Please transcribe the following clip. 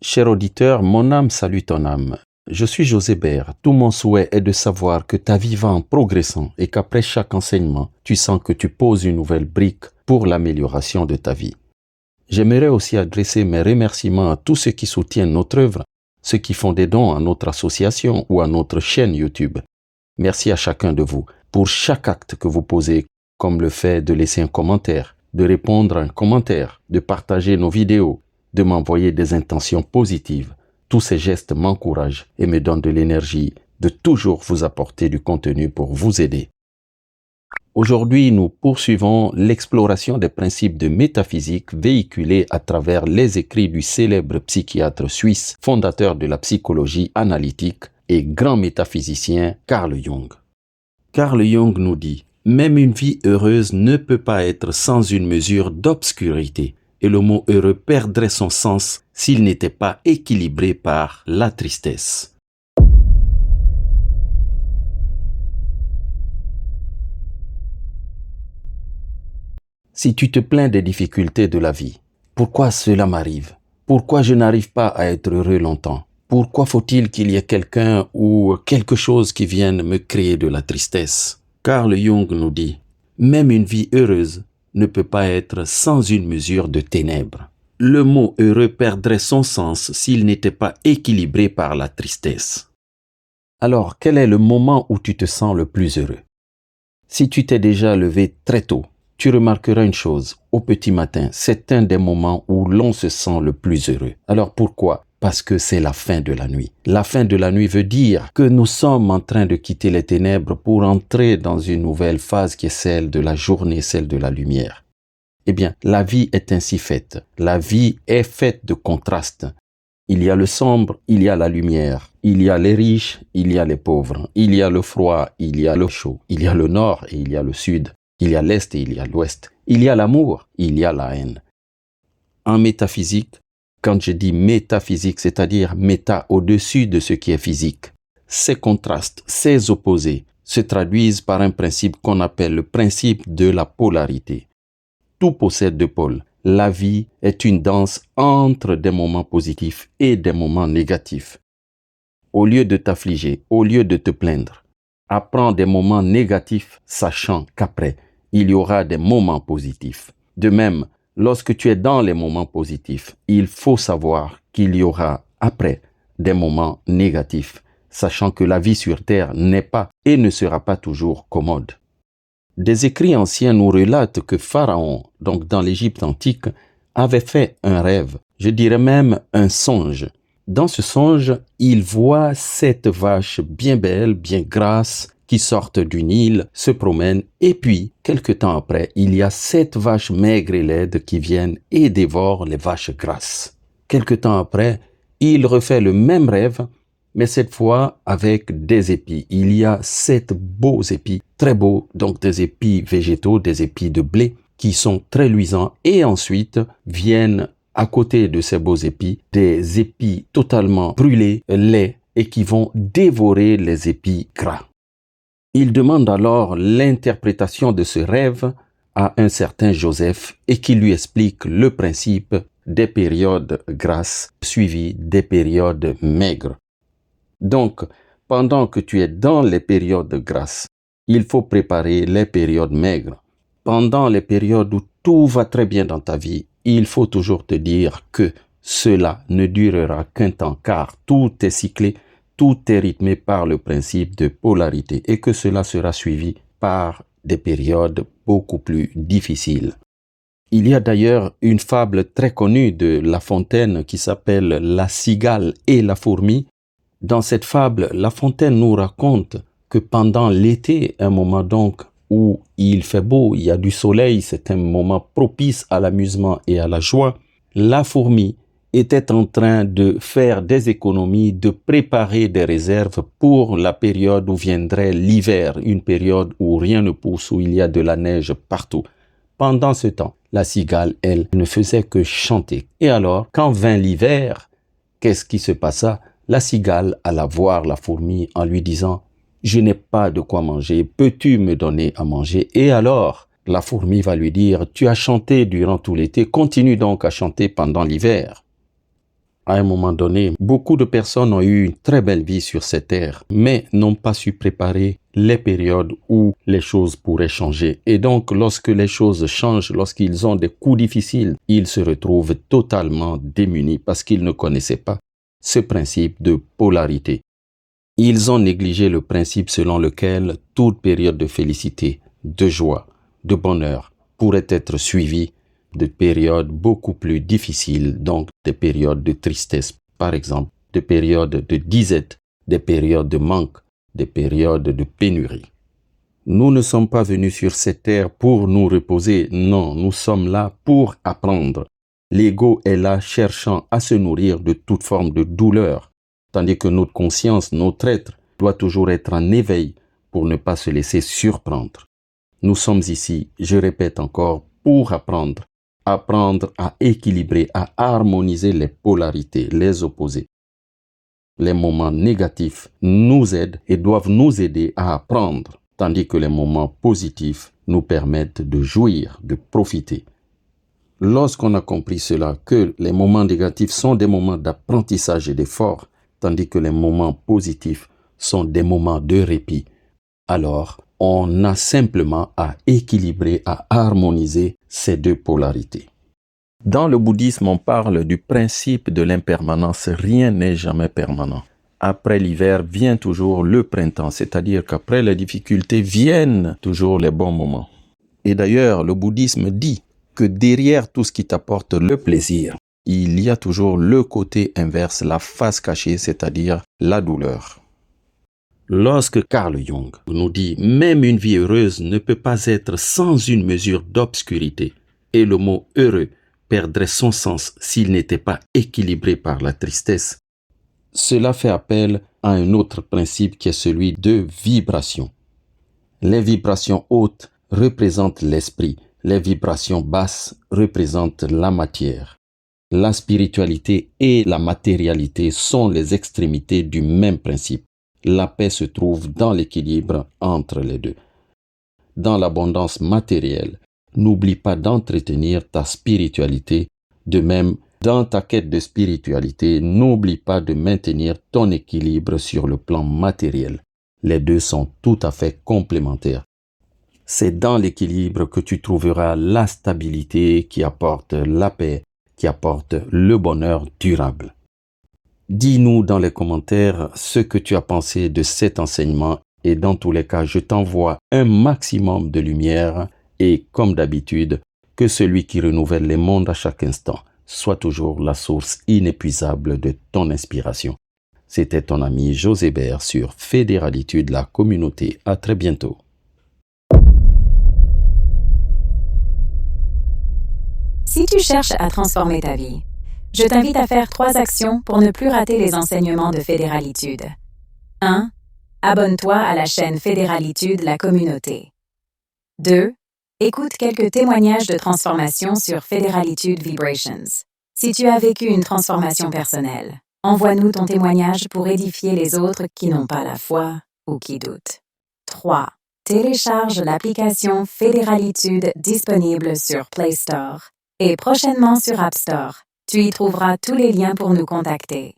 Cher auditeur, mon âme salue ton âme. Je suis José Bert. Tout mon souhait est de savoir que ta vie va en progressant et qu'après chaque enseignement, tu sens que tu poses une nouvelle brique pour l'amélioration de ta vie. J'aimerais aussi adresser mes remerciements à tous ceux qui soutiennent notre œuvre, ceux qui font des dons à notre association ou à notre chaîne YouTube. Merci à chacun de vous pour chaque acte que vous posez, comme le fait de laisser un commentaire, de répondre à un commentaire, de partager nos vidéos, de m'envoyer des intentions positives. Tous ces gestes m'encouragent et me donnent de l'énergie de toujours vous apporter du contenu pour vous aider. Aujourd'hui, nous poursuivons l'exploration des principes de métaphysique véhiculés à travers les écrits du célèbre psychiatre suisse, fondateur de la psychologie analytique et grand métaphysicien Carl Jung. Carl Jung nous dit « Même une vie heureuse ne peut pas être sans une mesure d'obscurité, et le mot heureux perdrait son sens s'il n'était pas équilibré par la tristesse. » Si tu te plains des difficultés de la vie, pourquoi cela m'arrive? Pourquoi je n'arrive pas à être heureux longtemps? Pourquoi faut-il qu'il y ait quelqu'un ou quelque chose qui vienne me créer de la tristesse? Carl Jung nous dit, même une vie heureuse ne peut pas être sans une mesure de ténèbres. Le mot heureux perdrait son sens s'il n'était pas équilibré par la tristesse. Alors, quel est le moment où tu te sens le plus heureux? Si tu t'es déjà levé très tôt, tu remarqueras une chose, au petit matin, c'est un des moments où l'on se sent le plus heureux. Alors pourquoi? Parce que c'est la fin de la nuit. La fin de la nuit veut dire que nous sommes en train de quitter les ténèbres pour entrer dans une nouvelle phase qui est celle de la journée, celle de la lumière. Eh bien, la vie est ainsi faite. La vie est faite de contrastes. Il y a le sombre, il y a la lumière. Il y a les riches, il y a les pauvres. Il y a le froid, il y a le chaud. Il y a le nord et il y a le sud. Il y a l'Est et il y a l'Ouest. Il y a l'amour, il y a la haine. En métaphysique, quand je dis métaphysique, c'est-à-dire méta au-dessus de ce qui est physique, ces contrastes, ces opposés, se traduisent par un principe qu'on appelle le principe de la polarité. Tout possède deux pôles. La vie est une danse entre des moments positifs et des moments négatifs. Au lieu de t'affliger, au lieu de te plaindre, apprends des moments négatifs, sachant qu'après, il y aura des moments positifs. De même, lorsque tu es dans les moments positifs, il faut savoir qu'il y aura après des moments négatifs, sachant que la vie sur terre n'est pas et ne sera pas toujours commode. Des écrits anciens nous relatent que Pharaon, donc dans l'Égypte antique, avait fait un rêve, je dirais même un songe. Dans ce songe, il voit 7 vaches bien belles, bien grasses, qui sortent du Nil, se promènent, et puis, quelque temps après, il y a 7 vaches maigres et laides qui viennent et dévorent les vaches grasses. Quelque temps après, il refait le même rêve, mais cette fois avec des épis. Il y a 7 beaux épis, très beaux, donc des épis végétaux, des épis de blé, qui sont très luisants, et ensuite viennent à côté de ces beaux épis, des épis totalement brûlés, laids, et qui vont dévorer les épis gras. Il demande alors l'interprétation de ce rêve à un certain Joseph et qui lui explique le principe des périodes grasses suivies des périodes maigres. Donc, pendant que tu es dans les périodes grasses, il faut préparer les périodes maigres. Pendant les périodes où tout va très bien dans ta vie, il faut toujours te dire que cela ne durera qu'un temps car tout est cyclé. Tout est rythmé par le principe de polarité et que cela sera suivi par des périodes beaucoup plus difficiles. Il y a d'ailleurs une fable très connue de La Fontaine qui s'appelle La cigale et la fourmi. Dans cette fable, La Fontaine nous raconte que pendant l'été, un moment donc où il fait beau, il y a du soleil, c'est un moment propice à l'amusement et à la joie, la fourmi était en train de faire des économies, de préparer des réserves pour la période où viendrait l'hiver, une période où rien ne pousse, où il y a de la neige partout. Pendant ce temps, la cigale, elle, ne faisait que chanter. Et alors, quand vint l'hiver, qu'est-ce qui se passa? La cigale alla voir la fourmi en lui disant « Je n'ai pas de quoi manger, peux-tu me donner à manger ?» Et alors, la fourmi va lui dire « Tu as chanté durant tout l'été, continue donc à chanter pendant l'hiver. » À un moment donné, beaucoup de personnes ont eu une très belle vie sur cette terre, mais n'ont pas su préparer les périodes où les choses pourraient changer. Et donc, lorsque les choses changent, lorsqu'ils ont des coups difficiles, ils se retrouvent totalement démunis parce qu'ils ne connaissaient pas ce principe de polarité. Ils ont négligé le principe selon lequel toute période de félicité, de joie, de bonheur pourrait être suivie de périodes beaucoup plus difficiles, donc des périodes de tristesse, par exemple, des périodes de disette, des périodes de manque, des périodes de pénurie. Nous ne sommes pas venus sur cette terre pour nous reposer, non, nous sommes là pour apprendre. L'ego est là cherchant à se nourrir de toute forme de douleur, tandis que notre conscience, notre être, doit toujours être en éveil pour ne pas se laisser surprendre. Nous sommes ici, je répète encore, pour apprendre à équilibrer, à harmoniser les polarités, les opposés. Les moments négatifs nous aident et doivent nous aider à apprendre, tandis que les moments positifs nous permettent de jouir, de profiter. Lorsqu'on a compris cela, que les moments négatifs sont des moments d'apprentissage et d'effort, tandis que les moments positifs sont des moments de répit, alors on a simplement à équilibrer, à harmoniser ces deux polarités. Dans le bouddhisme, on parle du principe de l'impermanence. Rien n'est jamais permanent. Après l'hiver vient toujours le printemps, c'est-à-dire qu'après les difficultés viennent toujours les bons moments. Et d'ailleurs, le bouddhisme dit que derrière tout ce qui t'apporte le plaisir, il y a toujours le côté inverse, la face cachée, c'est-à-dire la douleur. Lorsque Carl Jung nous dit « Même une vie heureuse ne peut pas être sans une mesure d'obscurité » et le mot « heureux » perdrait son sens s'il n'était pas équilibré par la tristesse, cela fait appel à un autre principe qui est celui de vibration. Les vibrations hautes représentent l'esprit, les vibrations basses représentent la matière. La spiritualité et la matérialité sont les extrémités du même principe. La paix se trouve dans l'équilibre entre les deux. Dans l'abondance matérielle, n'oublie pas d'entretenir ta spiritualité. De même, dans ta quête de spiritualité, n'oublie pas de maintenir ton équilibre sur le plan matériel. Les deux sont tout à fait complémentaires. C'est dans l'équilibre que tu trouveras la stabilité qui apporte la paix, qui apporte le bonheur durable. Dis-nous dans les commentaires ce que tu as pensé de cet enseignement et dans tous les cas, je t'envoie un maximum de lumière et comme d'habitude, que celui qui renouvelle les mondes à chaque instant soit toujours la source inépuisable de ton inspiration. C'était ton ami José Bert sur Fédéralitude, la communauté. À très bientôt. Si tu cherches à transformer ta vie, je t'invite à faire 3 actions pour ne plus rater les enseignements de Fédéralitude. 1. Abonne-toi à la chaîne Fédéralitude, la communauté. 2. Écoute quelques témoignages de transformation sur Fédéralitude Vibrations. Si tu as vécu une transformation personnelle, envoie-nous ton témoignage pour édifier les autres qui n'ont pas la foi ou qui doutent. 3. Télécharge l'application Fédéralitude disponible sur Play Store et prochainement sur App Store. Tu y trouveras tous les liens pour nous contacter.